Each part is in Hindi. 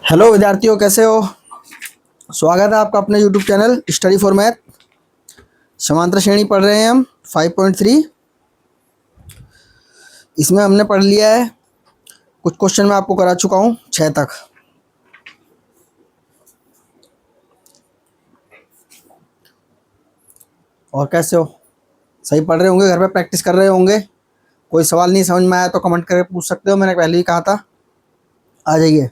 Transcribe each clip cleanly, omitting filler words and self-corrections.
हेलो विद्यार्थियों, कैसे हो। स्वागत है आपका अपने YouTube channel study for math. समांतर श्रेणी पढ़ रहे हैं हम 5.3। इसमें हमने पढ़ लिया है, कुछ क्वेश्चन मैं आपको करा चुका हूँ 6 तक। और कैसे हो, सही पढ़ रहे होंगे, घर पे प्रैक्टिस कर रहे होंगे। कोई सवाल नहीं समझ में आया तो कमेंट करके पूछ सकते हो, मैंने पहले ही कहा था। आ जाइए।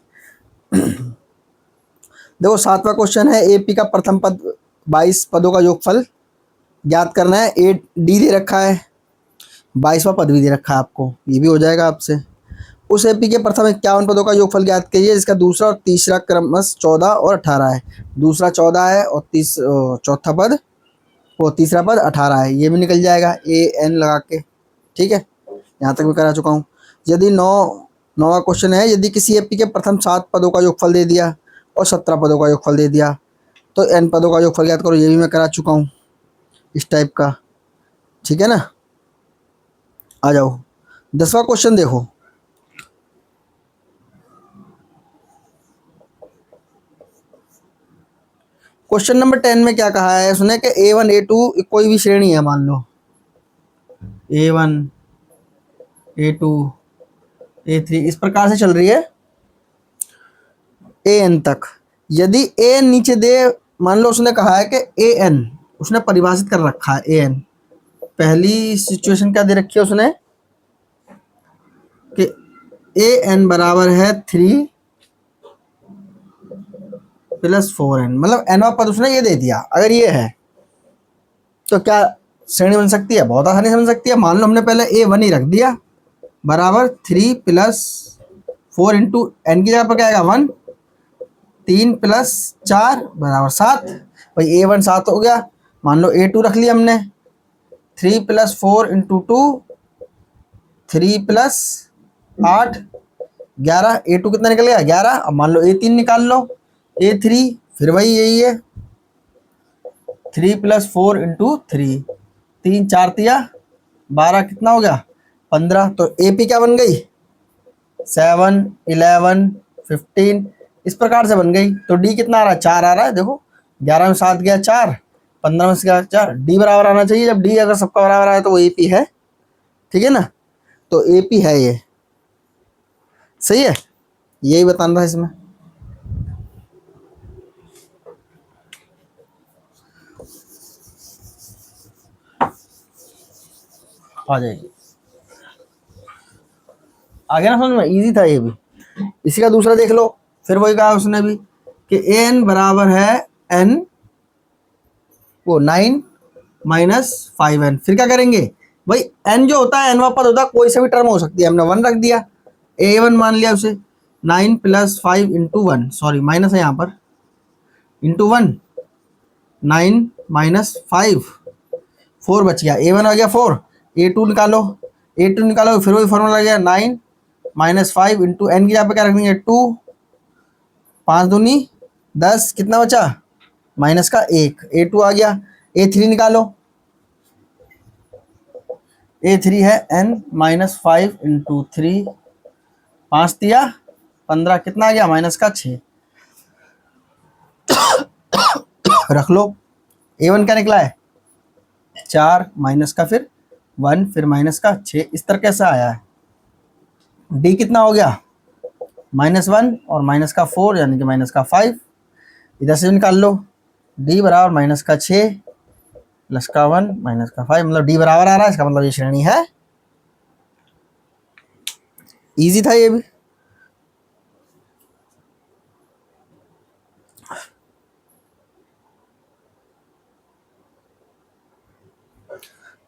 देखो 7वां क्वेश्चन है, एपी का प्रथम पद 22 पदों का योगफल ज्ञात करना है। ए डी दे रखा है, 22वां पद भी दे रखा है आपको, ये भी हो जाएगा आपसे। उस एपी के प्रथम 51 पदों का योगफल ज्ञात कीजिए, जिसका दूसरा और तीसरा क्रमश 14 और 18 है। दूसरा 14 है और चौथा पद और तीसरा पद 18 है। ये भी निकल जाएगा ए एन लगा के। ठीक है, यहाँ तक भी करा चुका हूँ। यदि नौवां क्वेश्चन है, यदि किसी एपी के प्रथम 7 पदों का योगफल दे दिया और 17 पदों का योगफल दे दिया तो एन पदों का योगफल ज्ञात करो। ये भी मैं करा चुका हूँ इस टाइप का। ठीक है ना, आ जाओ 10वां क्वेश्चन देखो। क्वेश्चन नंबर 10 में क्या कहा है उसने कि A1 A2 कोई भी श्रेणी है, मान लो A1 A2 A3 इस प्रकार से चल रही है AN तक। यदि AN नीचे दे, मान लो उसने कहा है कि AN, उसने परिभाषित कर रखा है AN। पहली सिचुएशन क्या दे रखी है उसने कि AN बराबर है 3 + 4n, मतलब nवां पद उसने ये दे दिया। अगर ये है तो क्या श्रेणी बन सकती है? बहुत आसानी से बन सकती है। मान लो हमने पहले A1 ही रख दिया बराबर 3 + 4 इंटू एन की जगह पर क्या आएगा 1, 3 + 4 बराबर 7। भाई A1 7 हो गया। मान लो A2 रख लिया हमने 3 + 4 इंटू 2, 3 + 8 11। A2 कितना निकल गया 11। अब मान लो A3 निकाल लो, A3 फिर वही यही है 3 + 4 इंटू 3, 3 4 तिया 12, कितना हो गया 15। तो AP क्या बन गई 7 11 15 इस प्रकार से बन गई। तो D कितना आ रहा है 4 आ रहा है। देखो 11 में 7 गया 4, 15 में से गया 4, D बराबर आना चाहिए। जब D अगर सबका बराबर आया तो वो AP है। ठीक है ना, तो AP है ये, सही है। यही बताना था इसमें। आ जाएगी, आ गया ना समझ में, इजी था ये भी। इसी का दूसरा देख लो, फिर वही कहा उसने भी कि AN बराबर है N वो 9 - 5n। फिर क्या करेंगे भाई, n जो होता है nवां पद होता है, कोई सा भी टर्म हो सकती है। हमने 1 रख दिया, A1 मान लिया उसे। 9 + 5 इंटू 1, सॉरी माइनस है यहाँ पर, इंटू 1, 9 - 5 4 बच गया। A1 आ गया 4, A2 निकालो, A2 निकालो फिर वही फॉर्मूला आ गया 9 - 5 इंटू एन की यहाँ पे क्या रख देंगे 2, 5 दूनी 10, कितना बचा माइनस का 1। A2 आ गया। A3 निकालो, A3 है n - 5 इंटू 3, 5 दिया 15, कितना आ गया माइनस का 6। रख लो। A1 क्या निकला है 4, माइनस का फिर 1, फिर माइनस का 6, इस तरह कैसा आया है। D कितना हो गया -1 और माइनस का 4 यानी कि माइनस का 5। इधर से निकाल लो, D बराबर माइनस का 6 प्लस का 1 माइनस का 5, मतलब D बराबर आ रहा है। इसका मतलब ये श्रेणी है। इजी था ये भी।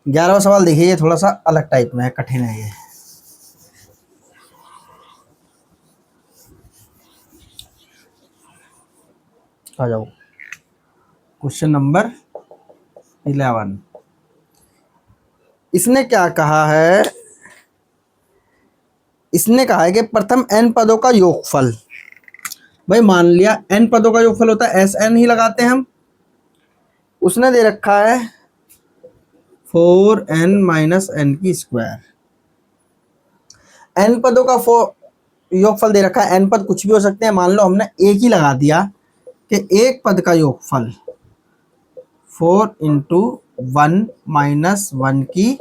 ग्यारहवां सवाल देखिए, ये थोड़ा सा अलग टाइप में है, कठिन है ये। आ जाओ क्वेश्चन नंबर 11। इसने क्या कहा है, इसने कहा है कि प्रथम n पदों का योगफल। भाई मान लिया n पदों का योगफल होता है SN ही लगाते हैं हम। उसने दे रखा है 4n - n²। n पदों का योगफल दे रखा है, n पद कुछ भी हो सकते हैं, मान लो हमने एक ही लगा दिया कि एक पद का योगफल 4 इंटू 1 - 1 की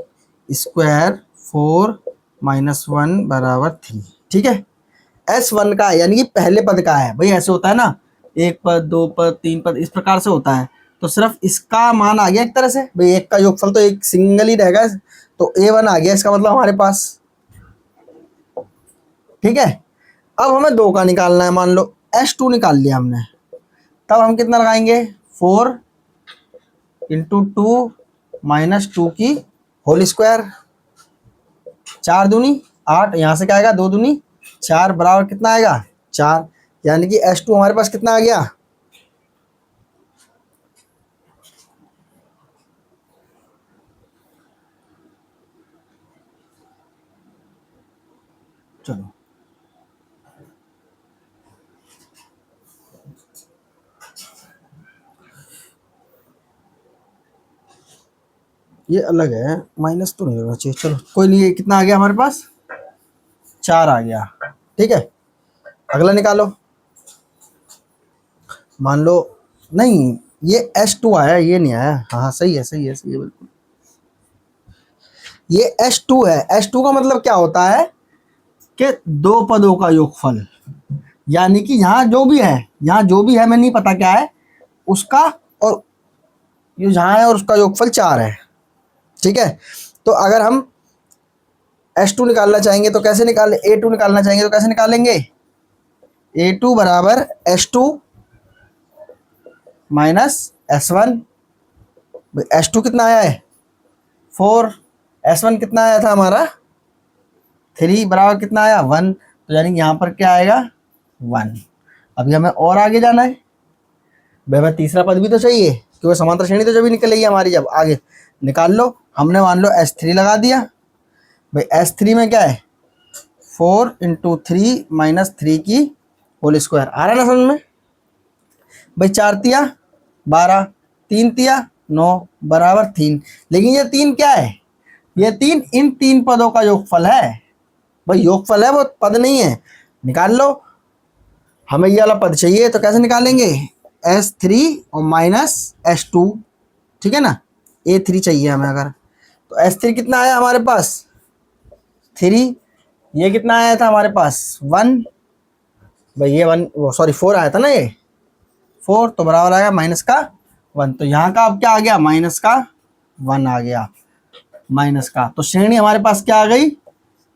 स्क्वायर 4 - 1 बराबर 3। ठीक है, S1 का यानी कि पहले पद का है भाई, ऐसे होता है ना, एक पद, दो पद, तीन पद, इस प्रकार से होता है। तो सिर्फ इसका मान आ गया एक तरह से भाई, एक का योगफल तो एक सिंगल ही रहेगा, तो A1 आ गया इसका मतलब हमारे पास। ठीक है, अब हमें दो का निकालना है, मान लो S2 निकाल लिया हमने, तब हम कितना लगाएंगे, 4 इंटू 2 - 2 की होल स्क्वायर, 4 दूनी 8, यहाँ से क्या आएगा 2 दूनी 4 बराबर कितना आएगा 4, यानी कि S2 हमारे पास कितना आ गया, चलो ये अलग है, माइनस तो नहीं होना चाहिए, चलो कोई नहीं, ये कितना आ गया हमारे पास 4 आ गया। ठीक है, अगला निकालो, मान लो नहीं ये S2 आया, ये नहीं आया, हाँ सही है सही है सही है बिल्कुल, ये S2 है। S2 का मतलब क्या होता है कि दो पदों का योगफल, यानी कि यहाँ जो भी है, यहाँ जो भी है मैं नहीं पता क्या है उसका, और ये जहाँ है और उसका योगफल 4 है। ठीक है, तो अगर हम S2 निकालना चाहेंगे तो कैसे निकालें, A2 निकालना चाहेंगे तो कैसे निकालेंगे, A2 बराबर S2 माइनस S1। S2 कितना आया है 4, S1 कितना आया था हमारा 3 बराबर कितना आया 1, तो यानी यहाँ पर क्या आएगा 1। अभी हमें और आगे जाना है भाई, तीसरा पद भी तो चाहिए क्योंकि समांतर श्रेणी तो जब भी निकलेगी हमारी, जब आगे निकाल लो। हमने मान लो S3 लगा दिया भाई, S3 में क्या है 4 इंटू 3 - 3 की होल स्क्वायर, आ रहा है ना समझ में भाई, 4 तिया 12, 3 तिया 9 बराबर 3। लेकिन ये 3 क्या है, ये 3 इन 3 पदों का योगफल है भाई, योगफल है वो पद नहीं है। निकाल लो, हमें ये वाला पद चाहिए तो कैसे निकालेंगे, S3 और माइनस S2। ठीक है ना, A3 चाहिए हमें, अगर तो S3 कितना आया हमारे पास 3, ये कितना आया था हमारे पास 1 भाई, ये 1 वो सॉरी 4 आया था ना, ये 4 तो बराबर आएगा माइनस का 1, तो यहाँ का अब क्या आ गया माइनस का 1 आ गया, माइनस का, तो श्रेणी हमारे पास क्या आ गई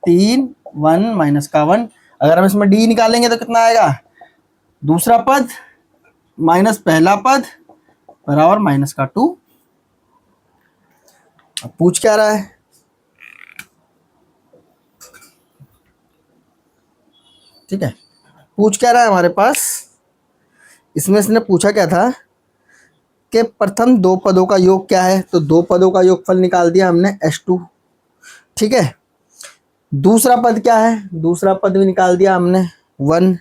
3 1 माइनस का 1। अगर हम इसमें D निकालेंगे तो कितना आएगा, दूसरा पद माइनस पहला पद बराबर माइनस का 2। अब पूछ क्या रहा है, ठीक है, पूछ क्या रहा है हमारे पास, इसमें इसने पूछा क्या था कि प्रथम दो पदों का योग क्या है, तो दो पदों का योगफल निकाल दिया हमने S2। ठीक है, दूसरा पद क्या है, दूसरा पद भी निकाल दिया हमने 1।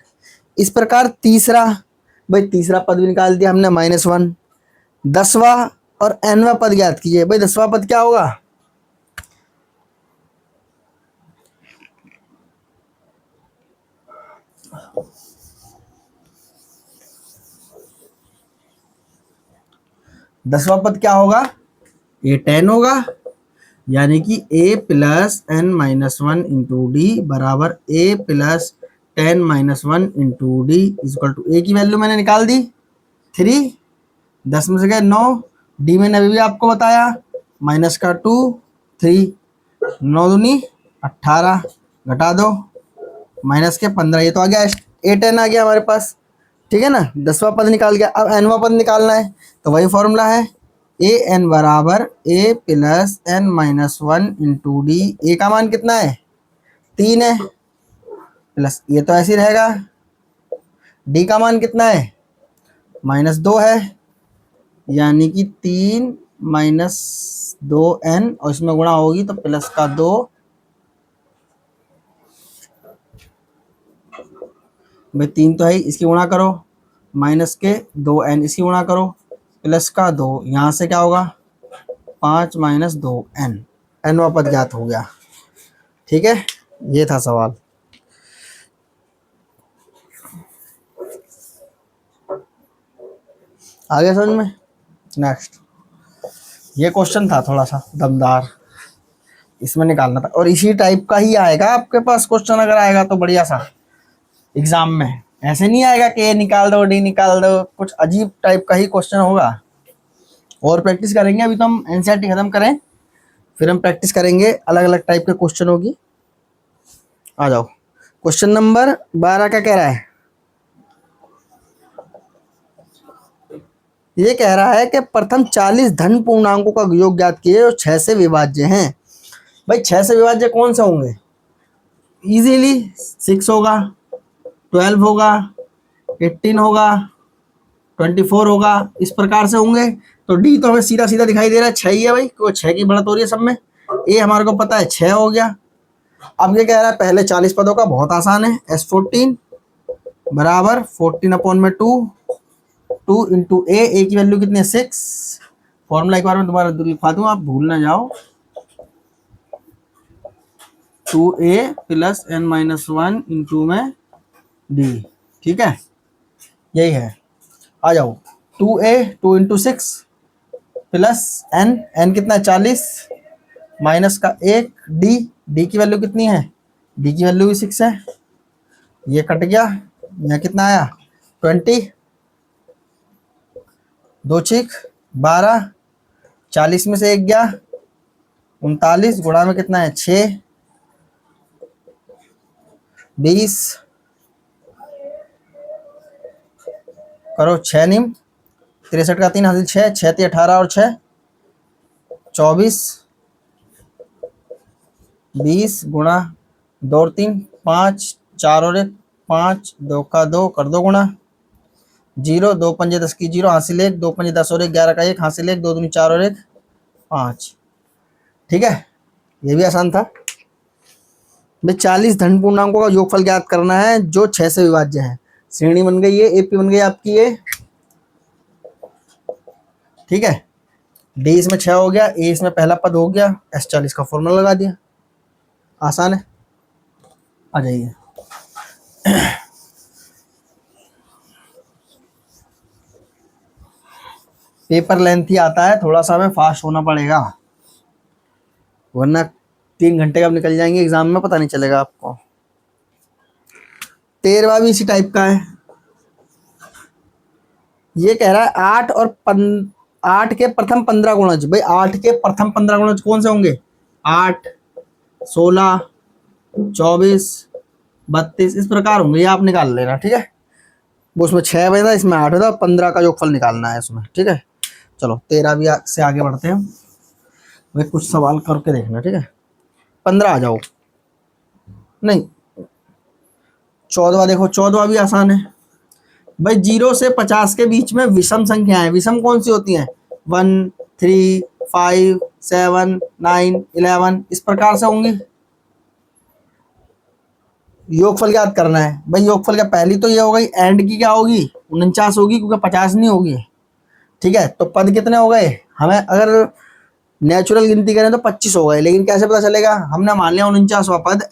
इस प्रकार तीसरा भाई, तीसरा पद भी निकाल दिया हमने -1। 10वां और nवां पद ज्ञात कीजिए भाई, 10वां पद क्या होगा, दसवां पद क्या होगा, A10 होगा, यानी कि A plus n-1 into d बराबर A plus 10-1 into d is equal to A की वैल्यू मैंने निकाल दी 3, 10 में से गए 9, डी मैंने अभी भी आपको बताया माइनस का 2 3, 9 दूनी 18, घटा दो माइनस के 15, ये तो आ गया A10 आ गया हमारे पास। ठीक है ना, 10वां पद निकाल गया। अब nवां पद निकालना है तो वही फॉर्मूला है, ए एन बराबर A plus n-1 into D. A का मान कितना है 3 है, प्लस ये तो ऐसे ही रहेगा, डी का मान कितना है -2 है, यानी कि 3 - 2n और इसमें गुणा होगी तो प्लस का 2 भाई, 3 तो है, इसकी गुणा करो माइनस के 2n, इसकी गुणा करो प्लस का 2, यहाँ से क्या होगा 5 - 2n, nवां पद ज्ञात हो गया। ठीक है, ये था सवाल। आगे समझ में। नेक्स्ट, ये क्वेश्चन था थोड़ा सा दमदार, इसमें निकालना था, और इसी टाइप का ही आएगा आपके पास क्वेश्चन, अगर आएगा तो बढ़िया सा एग्जाम में। ऐसे नहीं आएगा कि ए निकाल दो डी निकाल दो, कुछ अजीब टाइप का ही क्वेश्चन होगा। और प्रैक्टिस करेंगे, अभी तो हम एनसीईआरटी खत्म करें, फिर हम प्रैक्टिस करेंगे अलग अलग टाइप के क्वेश्चन होगी। आ जाओ, क्वेश्चन नंबर 12 का कह रहा है, ये कह रहा है कि प्रथम 40 धन पूर्णांकों का योग ज्ञात किए और 6 से विभाज्य हैं। भाई 6 से विभाज्य कौन से होंगे? इजीली 6 होगा, 12 होगा, 18 होगा, 24 होगा, इस प्रकार से होंगे। तो डी तो हमें सीधा सीधा दिखाई दे रहा है 6 ही है भाई, क्योंकि 6 की बढ़त हो रही है सब में। ए हमारे को पता है 6 हो गया। अब ये कह रहा है पहले 40 पदों का, बहुत आसान है, S14 बराबर 14/2, 2 इंटू ए की वैल्यू कितनी है 6। फॉर्मूला एक बार मैं दोबारा लिखवा दूं, आप भूल ना जाओ, 2a प्लस n-1 इंटू में डी, ठीक है, यही है। आ जाओ, 2a 2 इंटू 6 प्लस n कितना है 40, माइनस का 1 डी की वैल्यू कितनी है, डी की वैल्यू भी 6 है, ये कट गया, यहाँ कितना आया 20, 2 6 12, 40 में से 1 गया 39, गुणा में कितना है 6, 20 करो 6 निम 63 का 3 हासिल 6, 6 × 18 और 6 24, 20 गुणा 2 और 3 5, 4 और 1 5, 2 का 2 कर दो गुणा, 0 2 पंजे 10 की 0 हासिल 1, 2 पंजे 10 और 1 11 का 1 हासिल 1, 2 दूनी 4 और 1 5, ठीक है, ये भी आसान था भाई। 40 धन पूर्णांकों का योगफल ज्ञात करना है जो 6 से विभाज्य है। श्रेणी बन गई है, एपी बन गई आपकी ये, ठीक है, डी इसमें 6 हो गया, ए इसमें पहला पद हो गया, S40 का फॉर्मूला लगा दिया, आसान है। आ जाइए, पेपर लेंथी आता है, थोड़ा सा हमें फास्ट होना पड़ेगा, वरना 3 घंटे कब निकल जाएंगे एग्जाम में पता नहीं चलेगा आपको। 13वां भी इसी टाइप का है। ये कह रहा है 8 के प्रथम 15 गुणज। भाई 8 के प्रथम 15 गुणज कौन से होंगे? 8, 16, 24, 32 इस प्रकार होंगे, ये आप निकाल लेना, ठीक है। वो उसमें 6 बजा, इसमें 8 बजा, 15 का योगफल निकालना है इसमें, ठीक है। चलो 13 भी से आगे बढ़ते हैं, भाई कुछ सवाल करके देखना, ठीक है। 15 आ जाओ, नहीं 14वां देखो, 14वां भी आसान है भाई। 0 से 50 के बीच में विषम संख्या है, विषम कौन सी होती हैं? 1, 3, 5, 7, 9, 11 इस प्रकार से होंगी। योगफल याद करना है भाई, योगफल क्या, पहली तो ये हो गई, एंड की क्या होगी 49 होगी, क्योंकि 50 नहीं होगी, ठीक है। तो पद कितने हो गए? हमें अगर नेचुरल गिनती करें तो 25 हो गए, लेकिन कैसे पता चलेगा? हमने मान लिया 49वां पद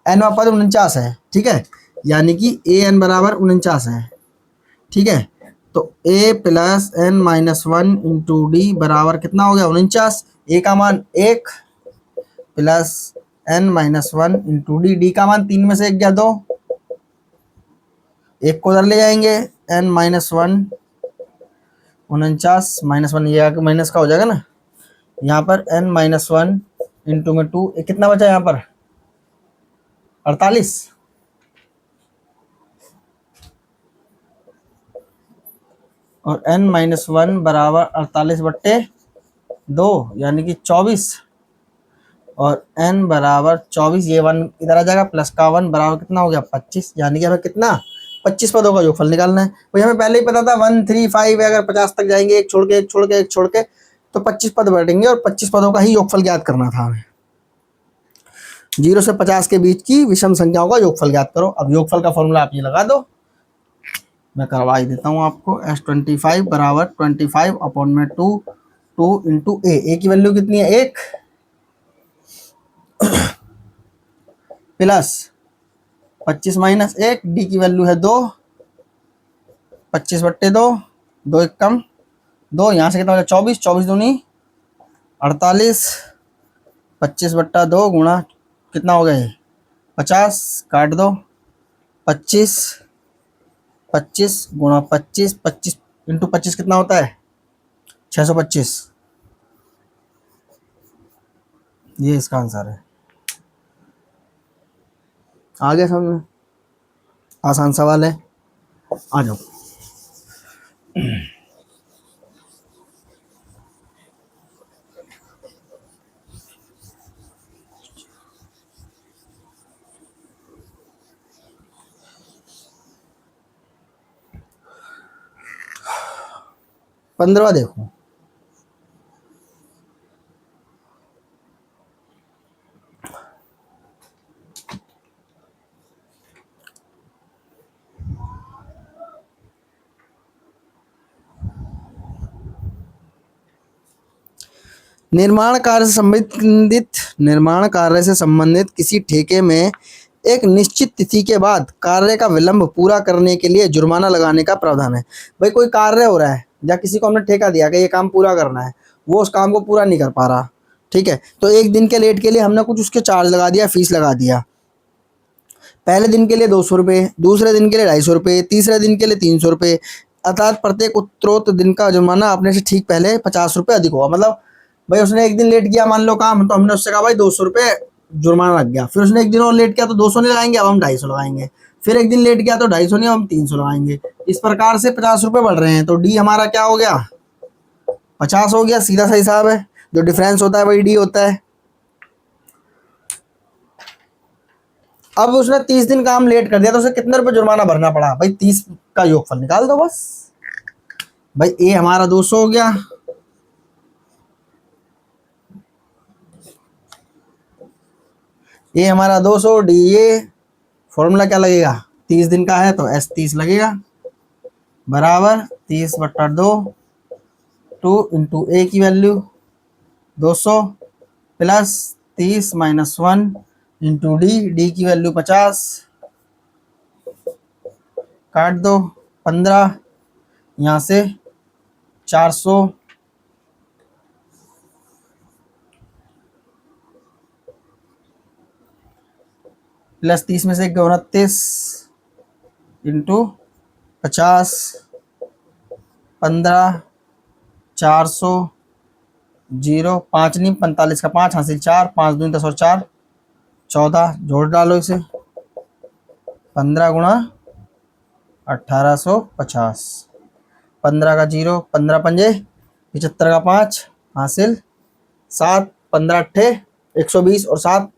एनवां पद 49 है, ठीक है, यानी कि ए एन बराबर 49 है, ठीक है। तो a plus n-1 into d बराबर कितना हो गया 49, ए का मान 1 प्लस n-1 इंटू डी का मान 3 में से 1 गया 2, 1 को उधर ले जाएंगे, n-1 49 -1 ये माइनस का हो जाएगा ना, यहाँ पर n-1 इंटू में 2 कितना बचा यहाँ पर 48, और n-1 बराबर 48/2 यानी कि 24, और n बराबर 24, ये 1 इधर आ जाएगा, प्लस का 1 बराबर कितना हो गया 25, यानी कि हमें कितना 25 पदों का योगफल निकालना है। वही हमें पहले ही पता था 1, 3, 5 अगर 50 तक जाएंगे, एक छोड़ के एक छोड़ के एक छोड़ के, तो 25 पद बैठेंगे, और 25 पदों का ही योगफल ज्ञात करना था हमें। 0 से 50 के बीच की विषम संख्याओं का योगफल ज्ञात करो। अब योगफल का फॉर्मूला आप ये लगा दो, मैं करवा ही देता हूँ आपको। S25 बराबर 25/2, 2 इंटू ए की वैल्यू कितनी है 1, प्लस 25 - 1 डी की वैल्यू है 2, 25/2, 2 एक कम 2, यहाँ से कितना हो जाए 24, 24 दूनी 48, 25/2 गुणा कितना हो गया 50, काट दो 25, 25 गुणा 25, 25 इंटू 25 कितना होता है 625। ये इसका आंसर है। आ गया समझ में? आसान सवाल है, आ जाओ। पंद्रवा देखो, निर्माण कार्य से संबंधित किसी ठेके में एक निश्चित तिथि के बाद कार्य का विलंब पूरा करने के लिए जुर्माना लगाने का प्रावधान है। भाई कोई कार्य हो रहा है या किसी को हमने ठेका दिया कि ये काम पूरा करना है, वो उस काम को पूरा नहीं कर पा रहा, ठीक है, तो एक दिन के लेट के लिए हमने कुछ उसके चार्ज लगा दिया, फीस लगा दिया। पहले दिन के लिए 200 रुपये, दूसरे दिन के लिए 250 रुपये, तीसरे दिन के लिए 300 रुपये, अर्थात प्रत्येक उत्तरोत्तर दिन का जुर्माना अपने से ठीक पहले 50 रुपये अधिक हुआ। मतलब भाई उसने एक दिन लेट किया मान लो काम, तो हमने उससे कहा भाई 200 रुपये जुर्माना लग गया। फिर उसने एक दिन और लेट किया तो 200 नहीं लगाएंगे, अब हम 250 लगाएंगे। फिर एक दिन लेट किया तो 250 नहीं, हम 300 लगाएंगे। इस प्रकार से 50 रुपये बढ़ रहे हैं, तो डी हमारा क्या हो गया 50 हो गया। सीधा सा हिसाब है, जो डिफरेंस होता है वही डी होता है। अब उसने 30 दिन काम लेट कर दिया तो उसे कितने रुपए जुर्माना भरना पड़ा भाई, 30 का योगफल निकाल दो बस। भाई ए हमारा 200 हो गया, ये हमारा 200, डी ए फॉर्मूला क्या लगेगा 30 दिन का है तो एस 30 लगेगा, बराबर 30/2 2 इंटू ए की value 200 plus 30 minus 1 into D की वैल्यू 50, काट दो 15, यहाँ से 400 प्लस 30 में से 29 इंटू 50, 15, 400 0 5 नहीं 45 का 5 हासिल 4, 5 दूनी 10 और 4 14, जोड़ डालो इसे 15 गुणा 1850, 15 का 0, 15 पंजे 75 का 5 हासिल 7, 15 अट्ठे 120 और 7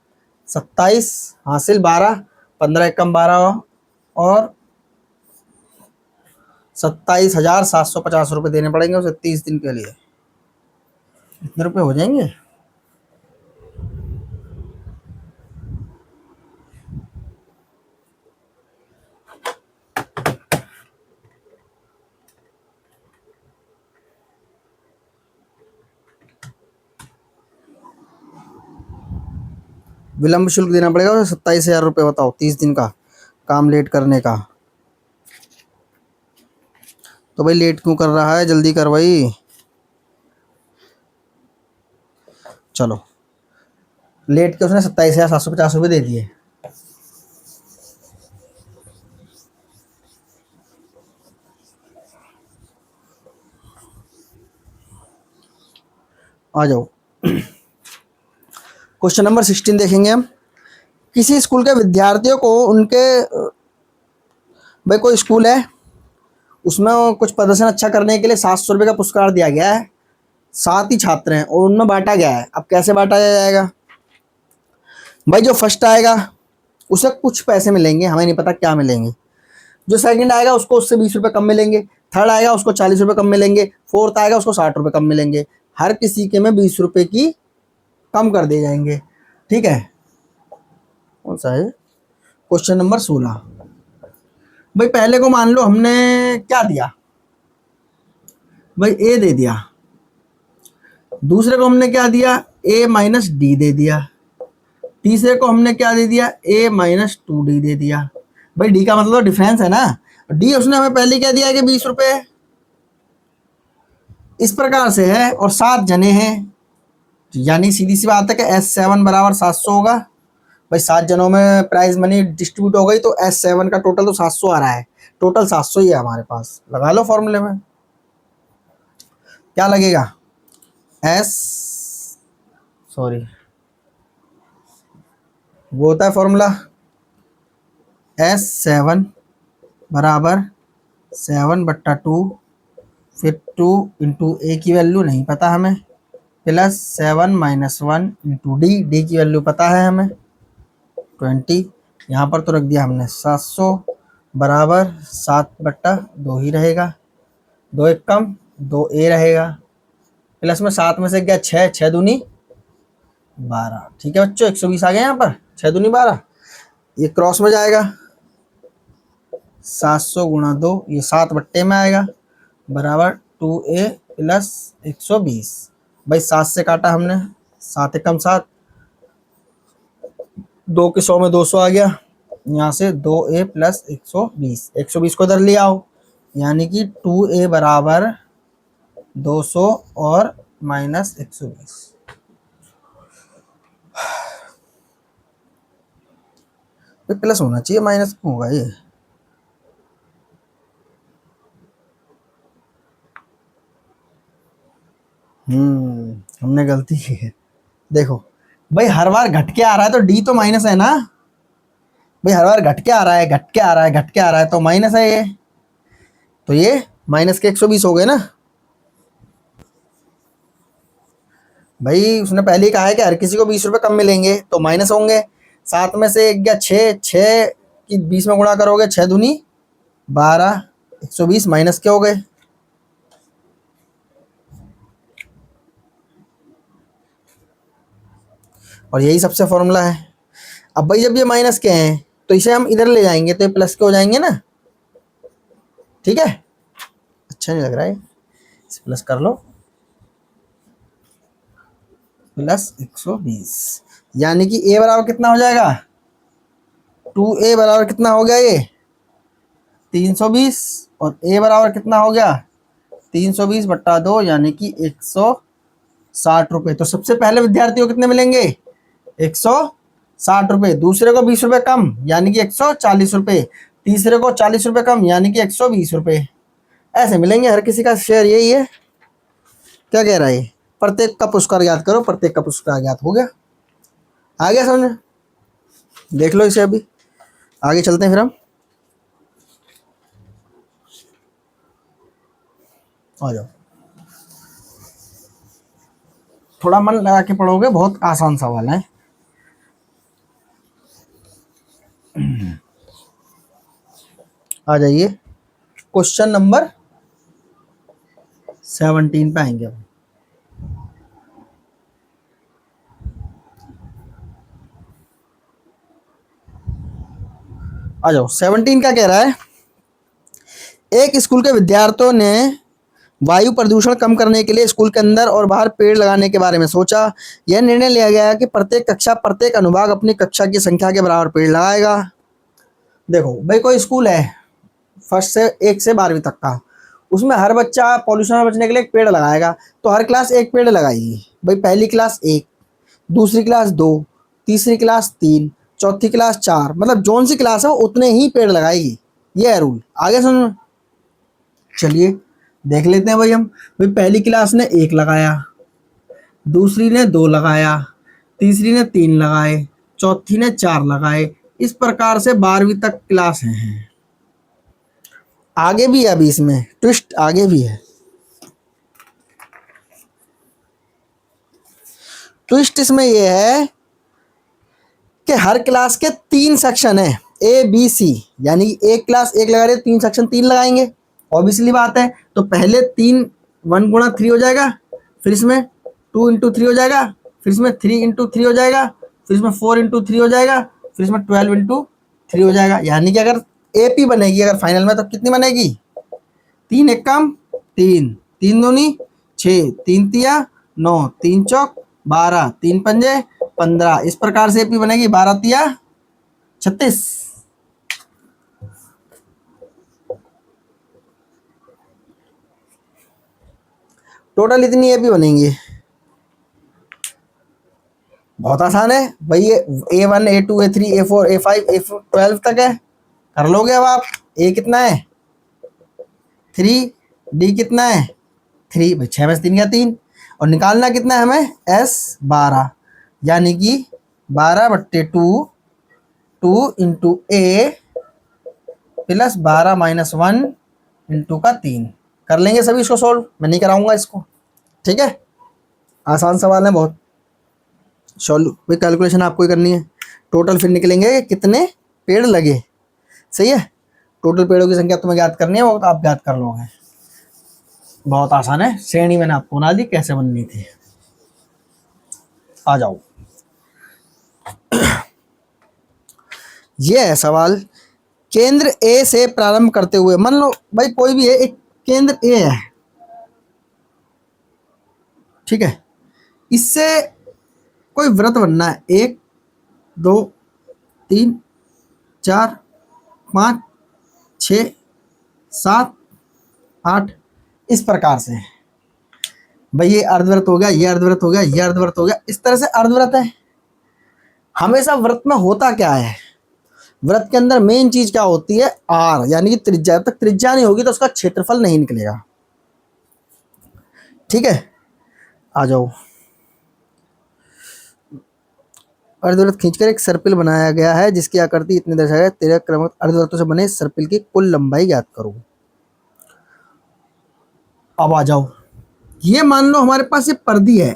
27 हासिल 12, 15 एकम 12 और 27,750 रुपये देने पड़ेंगे उसे 30 दिन के लिए। कितने रुपए हो जाएंगे विलंब शुल्क देना पड़ेगा उसे 27,000 रुपये। बताओ 30 दिन का काम लेट करने का। तो भाई लेट क्यों कर रहा है, जल्दी कर भाई। चलो लेट के उसने 27,750 रुपये दे दिए। आ जाओ क्वेश्चन नंबर 16 देखेंगे हम। किसी स्कूल के विद्यार्थियों को उनके भाई कोई स्कूल है उसमें कुछ प्रदर्शन अच्छा करने के लिए 700 रुपये का पुरस्कार दिया गया है, 7 ही छात्र हैं और उनमें बांटा गया है। अब कैसे बांटा जाएगा भाई, जो फर्स्ट आएगा उसे कुछ पैसे मिलेंगे, हमें नहीं पता क्या मिलेंगे। जो सेकंड आएगा उसको उससे 20 रुपये कम मिलेंगे, थर्ड आएगा उसको 40 रुपये कम मिलेंगे, फोर्थ आएगा उसको 60 रुपये कम मिलेंगे। हर किसी के में 20 रुपये की कम कर दिए जाएंगे, ठीक है। कौन सा है क्वेश्चन नंबर 16। भाई पहले को मान लो हमने क्या दिया भाई, ए दे दिया। दूसरे को हमने क्या दिया, ए माइनस डी दे दिया। तीसरे को हमने क्या दे दिया, ए माइनस 2D दे दिया। भाई डी का मतलब डिफरेंस है ना, डी उसने हमें पहले क्या दिया है कि 20 रुपये। इस प्रकार से है और 7 जने हैं, यानी सीधी सी बात है कि S7 बराबर 700 होगा। भाई 7 जनों में प्राइज मनी डिस्ट्रीब्यूट हो गई तो S7 का टोटल तो 700 आ रहा है, टोटल 700 ही है हमारे पास। लगा लो फॉर्मूले में, क्या लगेगा, वो होता है फॉर्मूला S7 बराबर 7/2, फिर 2 इंटू ए की वैल्यू नहीं पता हमें, प्लस 7 - 1 इंटू डी की वैल्यू पता है हमें 20। यहाँ पर तो रख दिया हमने 700 बराबर 7/2 ही रहेगा, 2 एक कम 2 ए रहेगा, प्लस में 7 में से गया 6, 6 दूनी 12। ठीक है बच्चों, 120 आ गया यहाँ पर, 6 दूनी 12, ये क्रॉस में जाएगा, 700 गुणा 2, ये 7 में आएगा, बराबर 2a प्लस 120। भाई 7 से काटा हमने, 7 एकम 7, 2 के 100 में 200 आ गया, यहाँ से 2a प्लस 120, 120 को इधर ले आओ, यानी कि 2a बराबर 200 और माइनस 120। प्लस होना चाहिए, माइनस क्यों होगा ये। हमने गलती की है। देखो भाई हर बार घट के आ रहा है तो डी तो माइनस है ना, भाई हर बार घट के आ रहा है, घट के आ रहा है, घट के आ रहा है तो माइनस है ये, तो ये माइनस के 120 हो गए ना। भाई उसने पहले ही कहा है कि हर किसी को 20 रुपये कम मिलेंगे तो माइनस होंगे। 7 में से एक गया 6, 6 की 20 में गुणा करोगे 6 दूनी 12, 120 माइनस के हो गए। और यही सबसे फॉर्मूला है। अब भाई जब ये माइनस के हैं तो इसे हम इधर ले जाएंगे तो ये प्लस के हो जाएंगे ना, ठीक है। अच्छा नहीं लग रहा है, इसे प्लस कर लो, प्लस 120, यानी कि a बराबर कितना हो जाएगा, 2a बराबर कितना हो गया ये 320, और a बराबर कितना हो गया 320/2, यानी कि 160 रुपये। तो सबसे पहले विद्यार्थी को कितने मिलेंगे 160 रुपये, दूसरे को 20 रुपये कम यानी कि 140 रुपये, तीसरे को 40 रुपये कम यानी कि 120 रुपये, ऐसे मिलेंगे। हर किसी का शेयर यही है। क्या कह रहा है, प्रत्येक का पुरस्कार ज्ञात करो, प्रत्येक का पुरस्कार ज्ञात हो गया, आ गया समझ, देख लो इसे। अभी आगे चलते हैं, फिर हम आ जाओ, थोड़ा मन लगा के पढ़ोगे, बहुत आसान सवाल है। आ जाइए, क्वेश्चन नंबर 17 पे आएंगे अब। आ जाओ, 17 का कह रहा है, एक स्कूल के विद्यार्थियों ने वायु प्रदूषण कम करने के लिए स्कूल के अंदर और बाहर पेड़ लगाने के बारे में सोचा। यह निर्णय लिया गया कि प्रत्येक कक्षा, प्रत्येक अनुभाग अपनी कक्षा की संख्या के बराबर पेड़ लगाएगा। देखो भाई कोई स्कूल है फर्स्ट से 1 से 12वीं तक का, उसमें हर बच्चा पॉल्यूशन से बचने के लिए एक पेड़ लगाएगा, तो हर क्लास एक पेड़ लगाएगी। भाई पहली क्लास 1, दूसरी क्लास 2, तीसरी क्लास 3, चौथी क्लास 4, मतलब जोन सी क्लास है वो उतने ही पेड़ लगाएगी, ये है रूल। आगे समझ, चलिए देख लेते हैं भाई हम। भाई पहली क्लास ने 1 लगाया, दूसरी ने 2 लगाया, तीसरी ने 3 लगाए, चौथी ने 4 लगाए, इस प्रकार से 12वीं तक क्लास है। आगे भी है, अभी इसमें ट्विस्ट आगे भी है। ट्विस्ट इसमें यह है कि हर क्लास के 3 सेक्शन है, ए बी सी, यानी एक क्लास 1 लगा रहे 3 सेक्शन 3 लगाएंगे, ऑब्वियसली बात है। तो पहले 3 1 गुणा 3 हो जाएगा, फिर इसमें 2 इंटू 3 हो जाएगा, फिर इसमें 3 इंटू 3 हो जाएगा, फिर इसमें 4 इंटू 3 हो जाएगा, फिर इसमें 12 इंटू 3 हो जाएगा। यानी कि अगर AP बनेगी अगर फाइनल में तो कितनी बनेगी, 3 एक कम 3, 3 दूनी 6, 3 तिया 9, 3 चौक 12, 3 पंजे 15, इस प्रकार से AP बनेगी 12 तिया 36। टोटल इतनी एपी बनेंगी। बहुत आसान है भाई, ये A1 A2 A3 A4 A5 A12 तक है, कर लोगे अब आप। ए कितना है 3, डी कितना है 3, भाई 6 में से 3 या 3, और निकालना कितना है हमें S12, यानी कि 12/2, 2 इंटू ए प्लस 12 - 1 इंटू का 3। कर लेंगे सभी इसको सोल्व, मैं नहीं कराऊंगा इसको, ठीक है। आसान सवाल है बहुत। सॉल्व भाई, कैलकुलेशन आपको ही करनी है। टोटल फिर निकलेंगे कितने पेड़ लगे, सही है। टोटल पेड़ों की संख्या तुम्हें ज्ञात करनी है, वो तो आप ज्ञात कर लोगे। बहुत आसान है, श्रेणी मैंने आपको बना दी कैसे बननी थी। आ जाओ। ये है सवाल, केंद्र ए से प्रारंभ करते हुए, मान लो भाई कोई भी है, एक केंद्र ए है, ठीक है, इससे कोई वृत्त बनना है, 1 2 3 4 5 6 7 8, इस प्रकार से। भाई ये अर्धवृत्त हो गया, ये अर्धवृत्त हो गया, ये अर्धवृत्त हो गया, इस तरह से अर्धवृत्त है। हमेशा वृत्त में होता क्या है, वृत्त के अंदर मेन चीज क्या होती है, आर, यानी कि त्रिज्या। जब तक त्रिज्या नहीं होगी तो उसका क्षेत्रफल नहीं निकलेगा, ठीक है। आ जाओ। अर्धवृत्त खींचकर एक सर्पिल बनाया गया है जिसकी आकृति इतनी दर्शाया गया, 13 क्रमिक अर्धवृत्तों से बने सर्पिल की कुल लंबाई ज्ञात करो। अब आ जाओ, ये मान लो हमारे पास ये पर्दी है,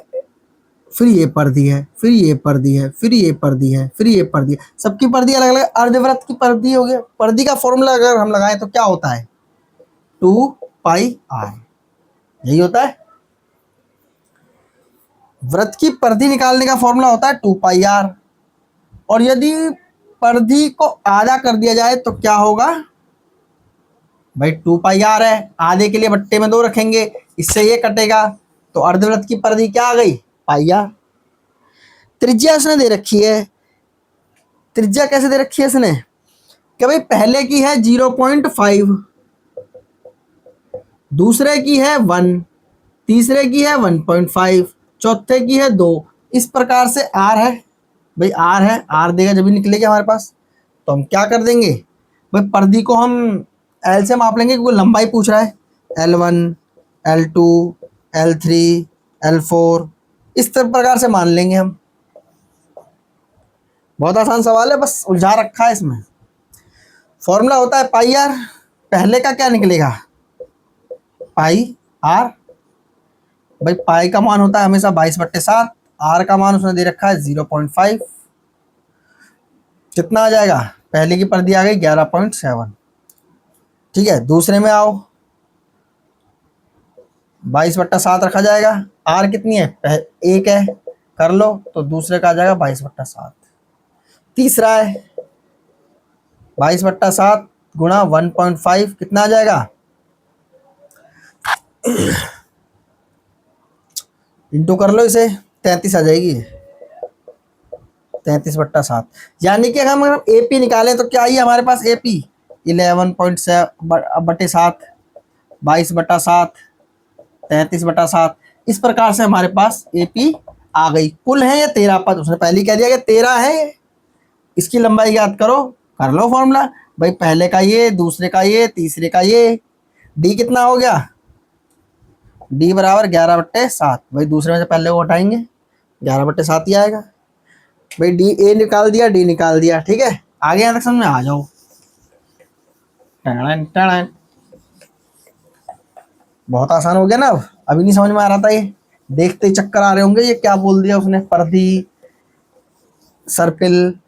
फिर ये पर्दी है, फिर ये पर्दी है, फिर ये पर्दी है, फिर ये पर्दी है, सबकी पर्दी अलग अलग। अर्धवृत्त की पर्दी हो गया, पर्दी का फॉर्मूला अगर हम लगाएं तो क्या होता है 2πr, यही होता है। वृत्त की परिधि निकालने का फॉर्मूला होता है 2πr, और यदि परिधि को आधा कर दिया जाए तो क्या होगा भाई 2πr है, आधे के लिए बट्टे में 2 रखेंगे, इससे ये कटेगा, तो अर्धवृत्त की परिधि क्या आ गई πr। त्रिज्या इसने दे रखी है, त्रिज्या कैसे दे रखी है इसने कि भाई पहले की है 0.5, दूसरे की है 1, तीसरे की है 1.5, चौथे की है 2, इस प्रकार से आर है। भाई आर है, आर देगा जब भी निकलेगा हमारे पास, तो हम क्या कर देंगे भाई, परिधि को हम एल से माप लेंगे क्योंकि लंबाई पूछ रहा है, L1 L2 L3 L4, इस तरह प्रकार से मान लेंगे हम। बहुत आसान सवाल है, बस उलझा रखा है इसमें। फॉर्मूला होता है πr, पहले का क्या निकलेगा πr, भाई पाई का मान होता है हमेशा 22/7, आर का मान उसने दे रखा है 0.5, कितना आ जाएगा, पहले की परिधि आ गई 11.7, ठीक है। दूसरे में आओ, 22/7 रखा जाएगा, आर कितनी है 1 है, कर लो, तो दूसरे का आ जाएगा 22/7। तीसरा है 22/7 गुणा 1.5, कितना आ जाएगा इंटू कर लो इसे, 33 आ जाएगी, 33/7। यानी कि अगर हम एपी निकालें तो क्या आई हमारे पास एपी 11.7/7, 22/7, 33/7, इस प्रकार से हमारे पास एपी आ गई। कुल है ये 13 पद, उसने पहले ही कह दिया कि 13 है, इसकी लंबाई ज्ञात करो, कर लो फॉर्मूला। भाई पहले का ये, दूसरे का ये, तीसरे का ये, डी कितना हो गया, डी बराबर 11/7, भाई दूसरे में से पहले को हटाएंगे 11/7 ही आएगा। भाई डी ए निकाल दिया, डी निकाल दिया, ठीक है। आगे यहाँ तक समझ में आ जाओ। टड़न टड़न, बहुत आसान हो गया ना। अब अभी नहीं समझ में आ रहा था, ये देखते ही चक्कर आ रहे होंगे ये क्या बोल दिया उसने, परिधि सर्पिल।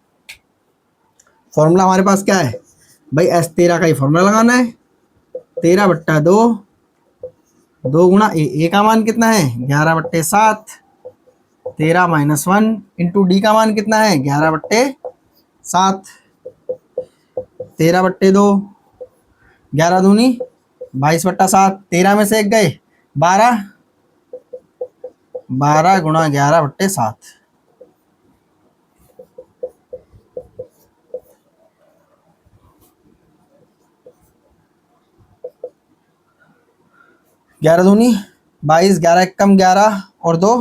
फॉर्मूला हमारे पास क्या है भाई, S13 का ही फॉर्मूला लगाना है, 13/2, 2 गुणा ए का मान कितना है 11/7, 13 - 1 इंटू डी का मान कितना है 11/7, 13/2, 11 दूनी 22/7, 13 में से एक गए 12, 12 गुणा 11/7, 11 दूनी 22, 11 एकम 11 और 2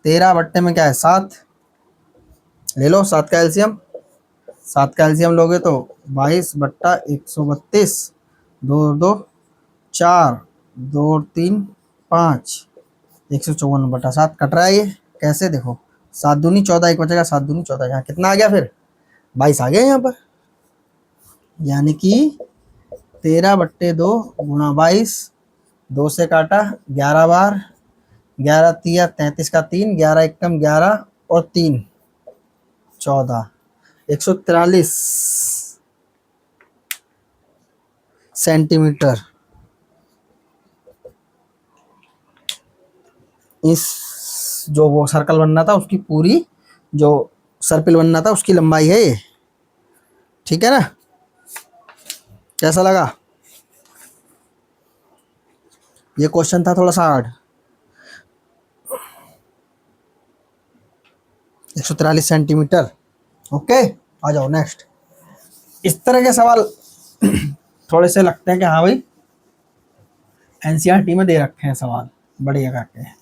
13 बट्टे में क्या है 7। ले लो 7 का एलसीएम। 7 का एलसीएम लोगे तो 22 बट्टा 132, 2 और 2 4, 2 और 3 5, 154 बटा 7 कट रहा है। ये कैसे देखो, 7 दूनी 14, एक बचेगा 7 दूनी 14, यहाँ कितना आ गया फिर 22 आ गया यहाँ पर। यानी कि 13 बट्टे 2 गुणा 22, 2 से काटा 11 बार, 11 तिया 33 का 3, 11 एकम 11 और 3 14, 143 सेंटीमीटर। इस जो वो सर्कल बनना था उसकी पूरी, जो सर्पिल बनना था उसकी लंबाई है ये। ठीक है ना, कैसा लगा? ये क्वेश्चन था थोड़ा सा हार्ड। 143 सेंटीमीटर। ओके, आ जाओ नेक्स्ट। इस तरह के सवाल थोड़े से लगते हैं कि हाँ भाई एनसीईआरटी में दे रखे हैं सवाल बढ़िया करके।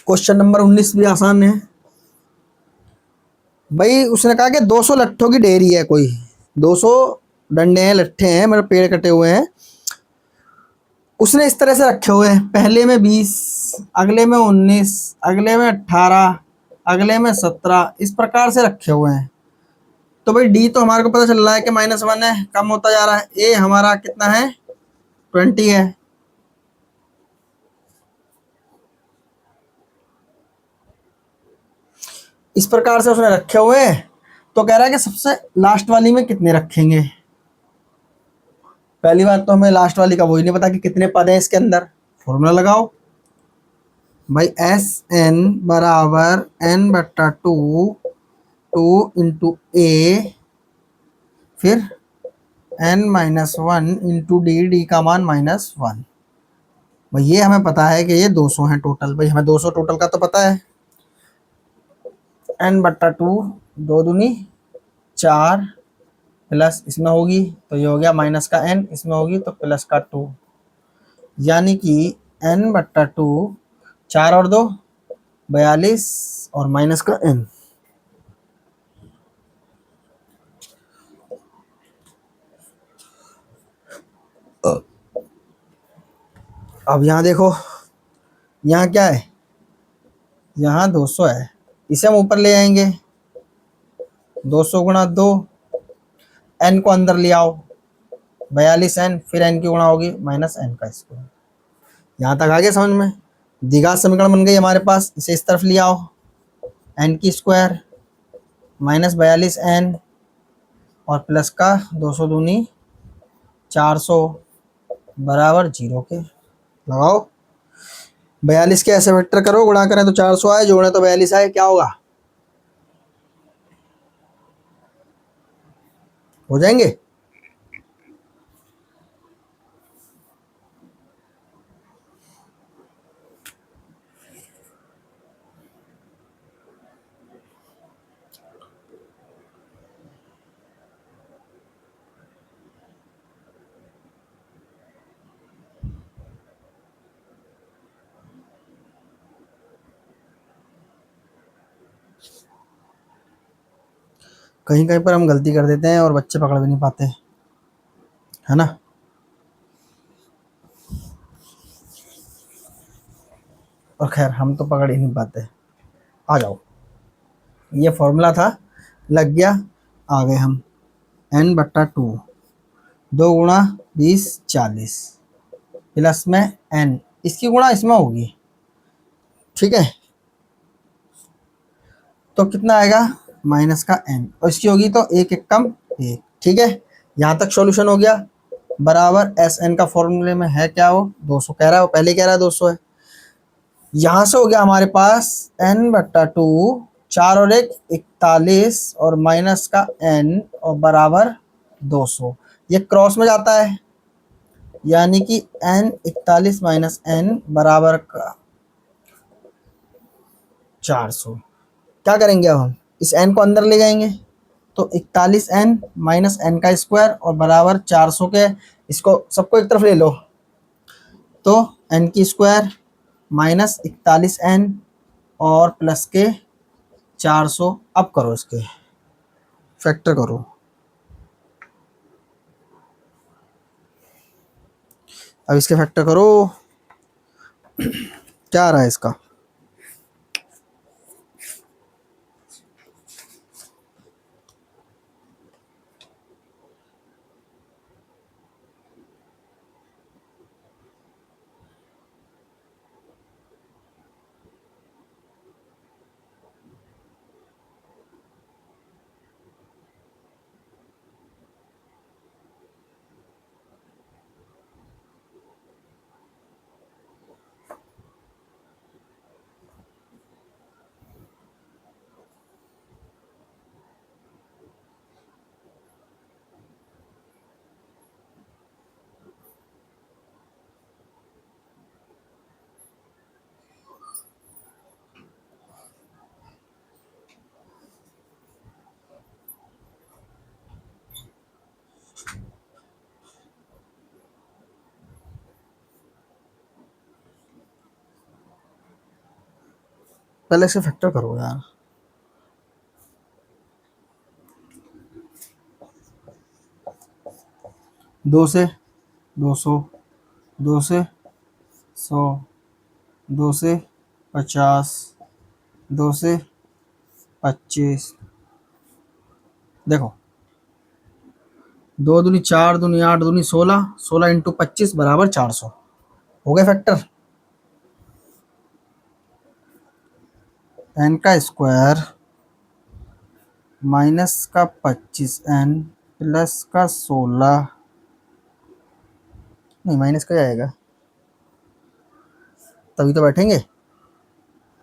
क्वेश्चन नंबर 19 भी आसान है भाई। उसने कहा कि 200 लट्ठों की ढेरी है कोई, 200 डंडे हैं, लट्ठे हैं, मेरे पेड़ कटे हुए हैं। उसने इस तरह से रखे हुए हैं, पहले में 20, अगले में 19, अगले में 18, अगले में 17, इस प्रकार से रखे हुए हैं। तो भाई डी तो हमारे को पता चल रहा है कि -1 है, कम होता जा रहा है। ए हमारा कितना है 20 है। इस प्रकार से उसने रखे हुए हैं। तो कह रहा है कि सबसे लास्ट वाली में कितने रखेंगे। पहली बात तो हमें लास्ट वाली का वही नहीं पता कि कितने पद हैं इसके अंदर। फॉर्मूला लगाओ भाई, एस एन बराबर n बट्टा 2, 2 इंटू ए, फिर n-1 इंटू डी, डी का मान -1। भाई ये हमें पता है कि ये 200 है टोटल। भाई हमें 200 टोटल का तो पता है। n बट्टा 2, 2 दूनी 4, प्लस इसमें होगी तो ये हो गया माइनस का n, इसमें होगी तो प्लस का 2, यानी कि n बट्टा 2, 4 और 2 42 और माइनस का n। अब यहाँ देखो, यहाँ क्या है, यहाँ 200 है, इसे हम ऊपर ले आएंगे। 200 गुणा 2, n को अंदर ले आओ 42n, फिर n की गुणा होगी -n का स्क्वायर। यहाँ तक आ गया समझ में। द्विघात समीकरण बन गई हमारे पास। इसे इस तरफ ले आओ, n की स्क्वायर -42n और प्लस का 200 दूनी 400 बराबर 0 के। लगाओ 42 के ऐसे वेक्टर करो, गुणा करें तो 400 आए, जोड़े तो 42 आए, क्या होगा, हो जाएंगे। कहीं कहीं पर हम गलती कर देते हैं और बच्चे पकड़ भी नहीं पाते, है ना। और खैर हम तो पकड़ ही नहीं पाते। आ जाओ, ये फॉर्मूला था, लग गया, आ गए हम। n बट्टा 2, 2 गुणा 20 40, प्लस में n, इसकी गुणा इसमें होगी, ठीक है। तो कितना आएगा माइनस का n, और इसकी होगी तो 1 एकम 1, ठीक है। यहाँ तक सॉल्यूशन हो गया। बराबर एस एन का फॉर्मूले में है क्या, वो 200 कह रहा है, वो पहले कह रहा है 200 है। यहाँ से हो गया हमारे पास n बट्टा 2, 4 और 1 41 और माइनस का n और बराबर 200। ये क्रॉस में जाता है, यानी कि n 41 माइनस n बराबर का 400। क्या करेंगे अब हम इस n को अंदर ले जाएंगे, तो 41n माइनस n का स्क्वायर और बराबर 400 के, इसको सबको एक तरफ ले लो, तो n की स्क्वायर माइनस 41n और प्लस के 400। अब करो इसके फैक्टर करो, अब इसके फैक्टर करो, क्या आ रहा है इसका, पहले इसके फैक्टर करो यार। 2 से 200, 2 से 100, 2 से 50, 2 से 25, देखो 2 दूनी 4, दूनी 8, दूनी 16, 16 इंटू 25 बराबर 400। हो गए फैक्टर। n का स्क्वायर माइनस का 25n प्लस का 16, नहीं माइनस का जाएगा तभी तो बैठेंगे,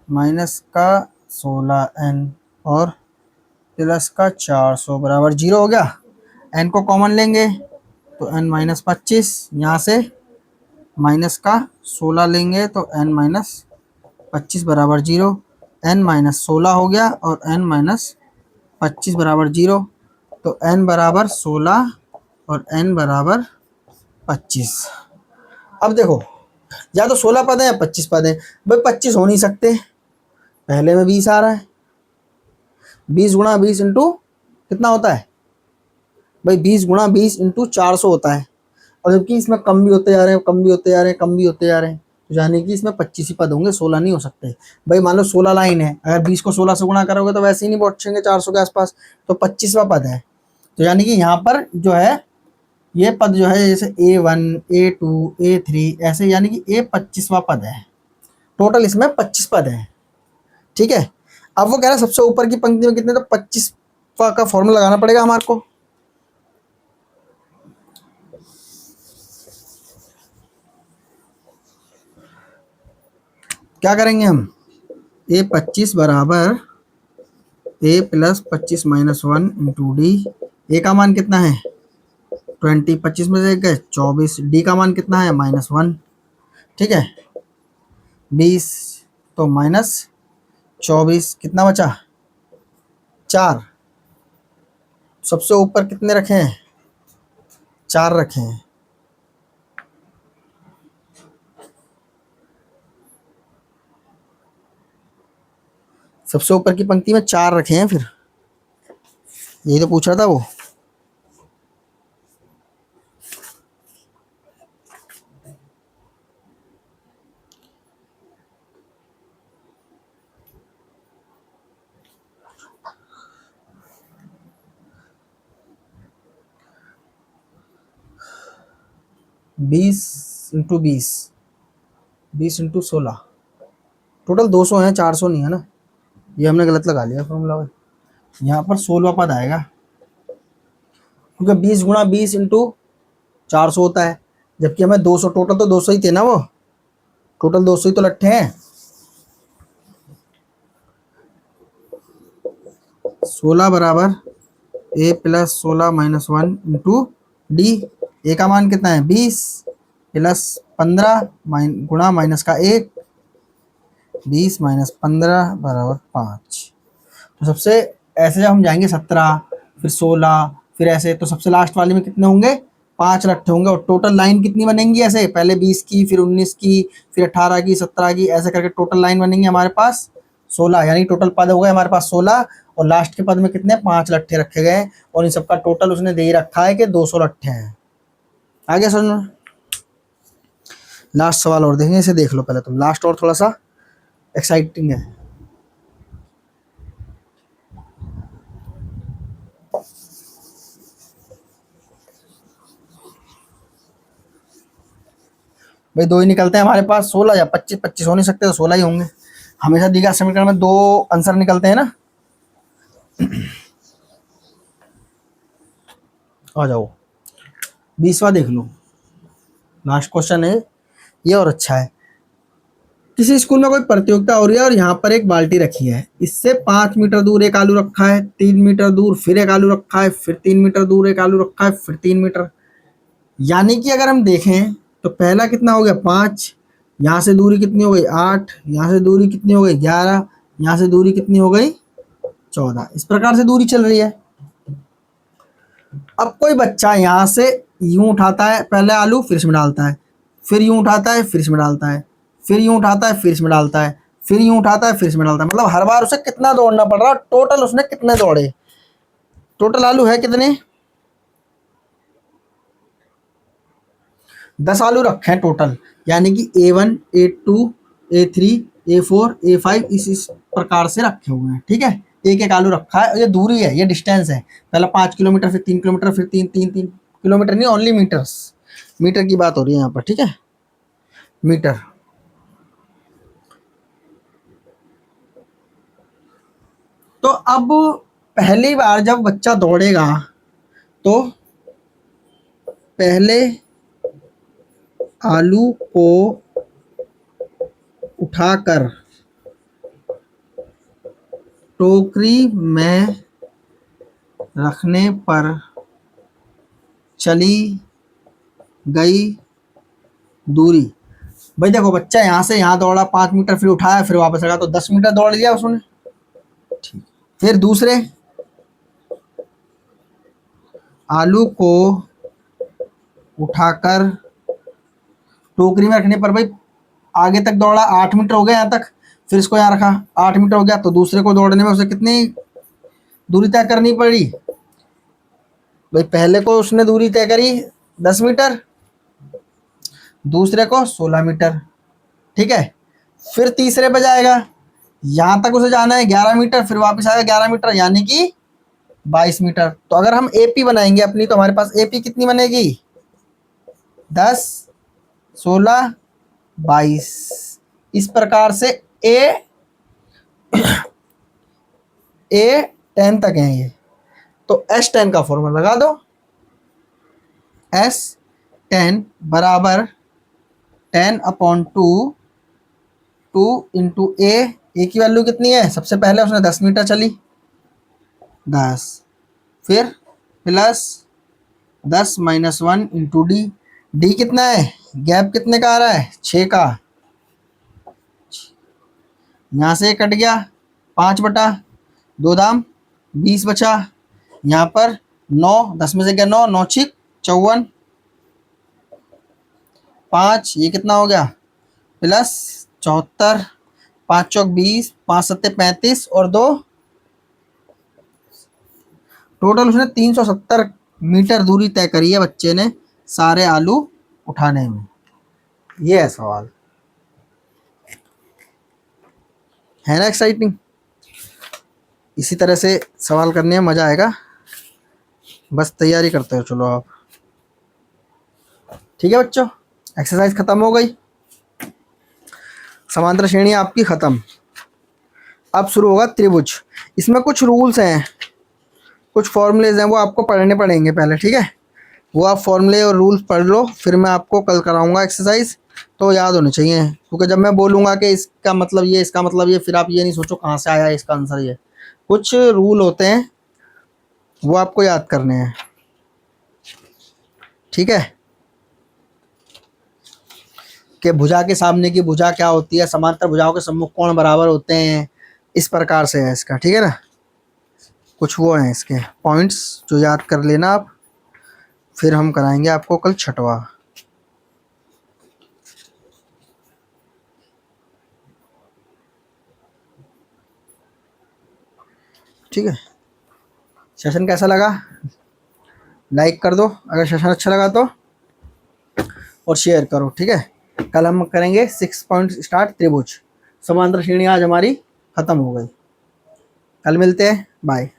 माइनस का 16n और प्लस का 400 बराबर 0 हो गया। n को कॉमन लेंगे तो n माइनस 25, यहाँ से माइनस का 16 लेंगे तो n माइनस 25 बराबर 0, n माइनस 16 हो गया और n माइनस 25 बराबर 0, तो n बराबर 16 और n बराबर 25। अब देखो या तो 16 पद है या 25 पद है, भाई 25 हो नहीं सकते, पहले में 20 आ रहा है, 20 गुणा 20 इंटू कितना होता है भाई, 20 गुणा 20 इंटू 400 होता है, और जबकि इसमें कम भी होते जा रहे हैं, कम भी होते जा रहे हैं, कम भी होते जा रहे हैं, तो यानी कि इसमें 25 ही पद होंगे, 16 नहीं हो सकते। भाई मान लो 16 लाइन है, अगर 20 को 16 से गुणा करोगे तो वैसे ही नहीं पहुंचेंगे 400 के आसपास, तो 25वां पद है। तो यानी कि यहाँ पर जो है ये पद जो है जैसे A1, A2, A3 ऐसे, यानी कि ये 25वां पद है। टोटल इसमें 25 पद है, ठीक है। अब वो कह रहा है सबसे ऊपर की पंक्ति में कितने, तो 25वां का फॉर्मूला लगाना पड़ेगा हमारे को। क्या करेंगे हम, A25 बराबर A प्लस 25 माइनस 1 इंटू डी। ए का मान कितना है 20, 25 में से गए 24, डी का मान कितना है -1, ठीक है 20, तो माइनस 24 कितना बचा 4। सबसे ऊपर कितने रखे हैं 4 रखे हैं, सबसे ऊपर की पंक्ति में 4 रखे हैं, फिर यही तो पूछ रहा था वो। बीस इंटू 20, 20 इंटू 16, टोटल 200 है, 400 नहीं है ना, ये हमने गलत लगा लिया फॉर्मूला भाई। यहाँ पर 16वां पद आएगा, क्योंकि 20 गुणा 20 इंटू 400 होता है, जबकि हमें 200, टोटल तो 200 ही थे ना, वो टोटल 200 ही तो लट्ठे हैं। 16 बराबर A प्लस 16 माइनस 1 इंटू डी। ए का मान कितना है 20 प्लस 15 गुणा माइनस का 1, 20 माइनस 15 बराबर 5। तो सबसे ऐसे जब हम जाएंगे 17, फिर 16, फिर ऐसे, तो सबसे लास्ट वाले में कितने होंगे? 5 लट्ठे होंगे। और टोटल लाइन कितनी बनेंगी ऐसे? पहले 20 की, फिर 19 की, फिर 18 की, 17 की, ऐसे करके टोटल लाइन बनेंगी हमारे पास 16। यानी टोटल पद हो गए हमारे पास 16। और लास्ट के पद में कितने? 5 लट्ठे रखे गए। और इन सबका टोटल उसने दे ही रखा है कि 200 लट्ठे हैं। आगे समझ में? लास्ट सवाल और देखेंगे, इसे देख लो पहले तुम। लास्ट और थोड़ा सा एक्साइटिंग है। भाई दो ही निकलते हैं हमारे पास, 16 या 25। 25 हो नहीं सकते, तो 16 ही होंगे। हमेशा दी गई समीकरण में दो आंसर निकलते हैं ना। आ जाओ 20वां देख लो, लास्ट क्वेश्चन है ये, और अच्छा है। किसी स्कूल में कोई प्रतियोगिता हो रही है और यहाँ पर एक बाल्टी रखी है। इससे 5 मीटर दूर एक आलू रखा है, 3 मीटर दूर फिर एक आलू रखा है, फिर 3 मीटर दूर एक आलू रखा है, फिर 3 मीटर। यानी कि अगर हम देखें तो पहला कितना हो गया? 5। यहाँ से दूरी कितनी हो गई? 8। यहाँ से दूरी कितनी हो गई? 11। यहाँ से दूरी कितनी हो गई? 14। इस प्रकार से दूरी चल रही है। अब कोई बच्चा यहाँ से यूं उठाता है पहले आलू, फिर इसमें डालता है, फिर यूं उठाता है, फिर इसमें डालता है, फिर यूं उठाता है, फिर इसमें डालता है, फिर यूं उठाता है, फिर इसमें डालता है। मतलब हर बार उसे कितना दौड़ना पड़ रहा है? टोटल उसने कितने दौड़े? टोटल आलू है कितने? 10 आलू रखे हैं टोटल। यानी कि A1, A2, A3, A4, A5 इस प्रकार से रखे हुए हैं। ठीक है, एक एक आलू रखा है। ये दूरी है, ये डिस्टेंस है। पहला 5 किलोमीटर, फिर 3 किलोमीटर, फिर 3 किलोमीटर नहीं, ओनली मीटर्स, मीटर की बात हो रही है यहाँ पर। ठीक है, मीटर। तो अब पहली बार जब बच्चा दौड़ेगा तो पहले आलू को उठाकर टोकरी में रखने पर चली गई दूरी। भाई देखो, बच्चा यहाँ से यहाँ दौड़ा 5 मीटर, फिर उठाया, फिर वापस लगा, तो 10 मीटर दौड़ लिया उसने। फिर दूसरे आलू को उठाकर टोकरी में रखने पर भाई आगे तक दौड़ा, 8 मीटर हो गया यहाँ तक। फिर इसको यहाँ रखा, 8 मीटर हो गया। तो दूसरे को दौड़ने में उसे कितनी दूरी तय करनी पड़ी? भाई पहले को उसने दूरी तय करी 10 मीटर, दूसरे को 16 मीटर। ठीक है, फिर तीसरे पे जाएगा, यहाँ तक उसे जाना है 11 मीटर, फिर वापस आएगा 11 मीटर, यानी कि 22 मीटर। तो अगर हम एपी बनाएंगे अपनी, तो हमारे पास एपी कितनी बनेगी? 10, 16, 22। इस प्रकार से A10 तक है ये। तो S10 का फॉर्मूला लगा दो। S10 बराबर 10/2, 2 इंटू ए की वैल्यू कितनी है? सबसे पहले उसने 10 मीटर चली, 10, फिर plus 10 minus 1 into D. D कितना है? गैप कितने का आ रहा है? 6 का। यहाँ से कट गया 5/2 दाम 20 बचा। यहाँ पर 9, 10 में से गया 9, 9 6 54, 5 ये कितना हो गया? प्लस 74, 5 चौक 20, 5 सत्ते 35 और 2, टोटल उसने 370 मीटर दूरी तय करी है बच्चे ने सारे आलू उठाने में। ये है सवाल, है ना एक्साइटिंग? इसी तरह से सवाल करने में मजा आएगा, बस तैयारी करते हो चलो आप। ठीक है बच्चों, एक्सरसाइज खत्म हो गई, समांतर श्रेणी आपकी खत्म। अब शुरू होगा त्रिभुज। इसमें कुछ रूल्स हैं, कुछ फॉर्मूलेज हैं, वो आपको पढ़ने पड़ेंगे पहले। ठीक है, वो आप फॉर्मूले और रूल्स पढ़ लो, फिर मैं आपको कल कराऊंगा एक्सरसाइज, तो याद होने चाहिए। क्योंकि जब मैं बोलूँगा कि इसका मतलब ये, इसका मतलब ये, फिर आप ये नहीं सोचो कहाँ से आया इसका आंसर। ये कुछ रूल होते हैं, वो आपको याद करने हैं। ठीक है, कि भुजा के सामने की भुजा क्या होती है, समांतर भुजाओं के सम्मुख कोण बराबर होते हैं, इस प्रकार से है इसका, ठीक है ना। कुछ वो हैं इसके पॉइंट्स जो याद कर लेना आप, फिर हम कराएंगे आपको कल छठवा। ठीक है, सेशन कैसा लगा लाइक कर दो अगर सेशन अच्छा लगा तो, और शेयर करो, ठीक है। कल हम करेंगे 6 पॉइंट स्टार्ट त्रिभुज। समांतर श्रेणी आज हमारी खत्म हो गई। कल मिलते हैं, बाय।